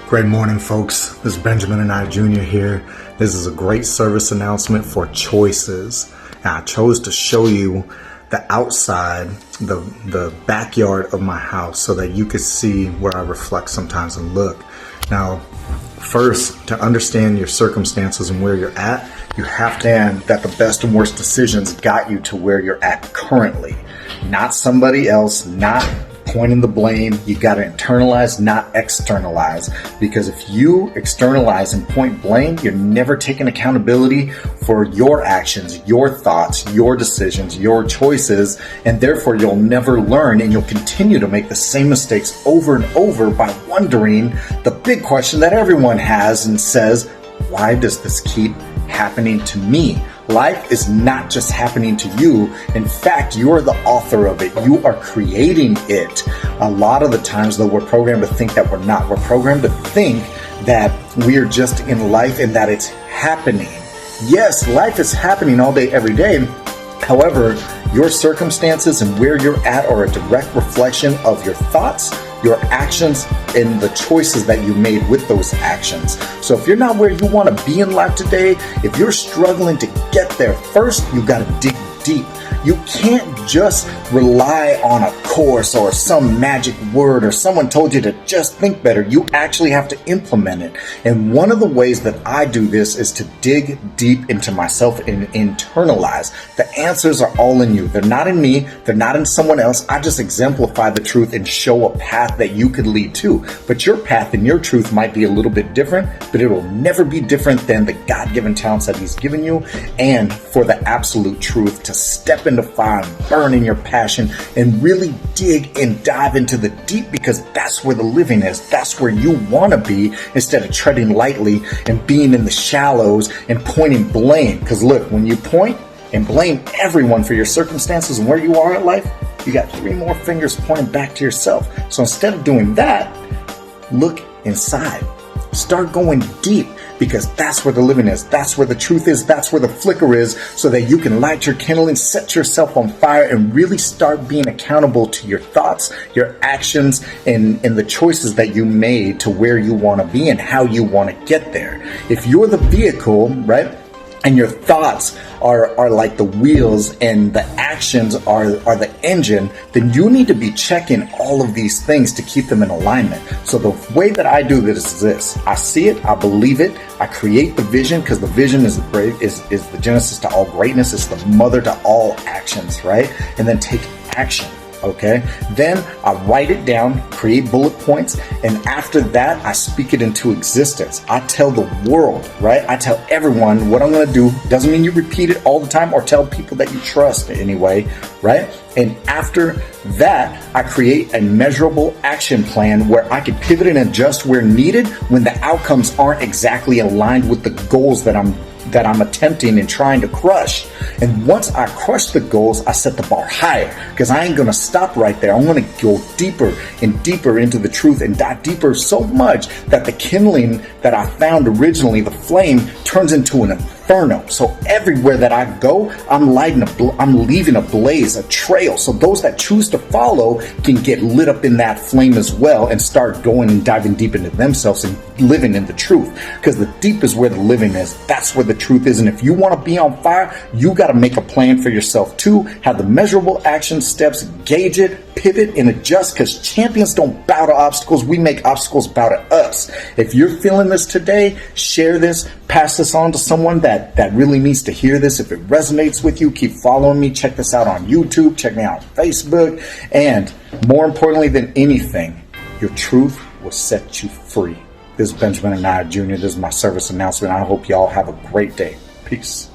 Great morning, folks. This is Benjamin and I Jr. here. This is a great service announcement for choices. And I chose to show you the outside, the backyard of my house so that you could see where I reflect sometimes and look. Now, first, to understand your circumstances and where you're at, you have to understand that the best and worst decisions got you to where you're at currently. Not somebody else, not pointing the blame. You got to internalize, not externalize. Because if you externalize and point blame, you're never taking accountability for your actions, your thoughts, your decisions, your choices, and therefore you'll never learn and you'll continue to make the same mistakes over and over by wondering the big question that everyone has and says, why does this keep happening to me? Life is not just happening to you. In fact, you are the author of it. You are creating it. A lot of the times, though, we're programmed to think that we're not. We're programmed to think that we are just in life and that it's happening. Yes, life is happening all day, every day. However, your circumstances and where you're at are a direct reflection of your thoughts, your actions, and the choices that you made with those actions. So if you're not where you want to be in life today, if you're struggling to get there, first you got to dig deep. You can't just rely on a course or some magic word or someone told you to just think better. You actually have to implement it. And one of the ways that I do this is to dig deep into myself and internalize. The answers are all in you. They're not in me. They're not in someone else. I just exemplify the truth and show a path that you could lead to. But your path and your truth might be a little bit different, but it will never be different than the God-given talents that He's given you, and for the absolute truth to step into fire and burn in your passion and really dig and dive into the deep, because that's where the living is. That's where you want to be, instead of treading lightly and being in the shallows and pointing blame. Because look, when you point and blame everyone for your circumstances and where you are in life, you got 3 more fingers pointing back to yourself. So instead of doing that, look inside. Start going deep, because that's where the living is. That's where the truth is. That's where the flicker is, so that you can light your kindling, set yourself on fire, and really start being accountable to your thoughts, your actions, and the choices that you made to where you want to be and how you want to get there. If you're the vehicle, right, and your thoughts are like the wheels and the actions are the engine, then you need to be checking all of these things to keep them in alignment. So the way that I do this is this. I see it, I believe it, I create the vision, because the vision is the genesis to all greatness. It's the mother to all actions, right? And then take action. Okay, then I write it down, create bullet points, and after that, I speak it into existence. I tell the world, right? I tell everyone what I'm going to do. Doesn't mean you repeat it all the time or tell people that you trust anyway, right? And after that, I create a measurable action plan where I can pivot and adjust where needed when the outcomes aren't exactly aligned with the goals that I'm attempting and trying to crush. And once I crush the goals, I set the bar higher, because I ain't going to stop right there. I'm going to go deeper and deeper into the truth and dive deeper so much that the kindling that I found originally, the flame, turns into an inferno. So everywhere that I go, I'm leaving a blaze, a trail. So those that choose to follow can get lit up in that flame as well and start going and diving deep into themselves and living in the truth. Because the deep is where the living is. That's where the truth is. And if you want to be on fire, you got to make a plan for yourself too. Have the measurable action steps, gauge it, pivot, and adjust, because champions don't bow to obstacles. We make obstacles bow to us. If you're feeling this today, share this, pass this on to someone that really needs to hear this. If it resonates with you, keep following me. Check this out on YouTube. Check me out on Facebook. And more importantly than anything, your truth will set you free. This is Benjamin and I Jr. This is my service announcement. I hope y'all have a great day. Peace.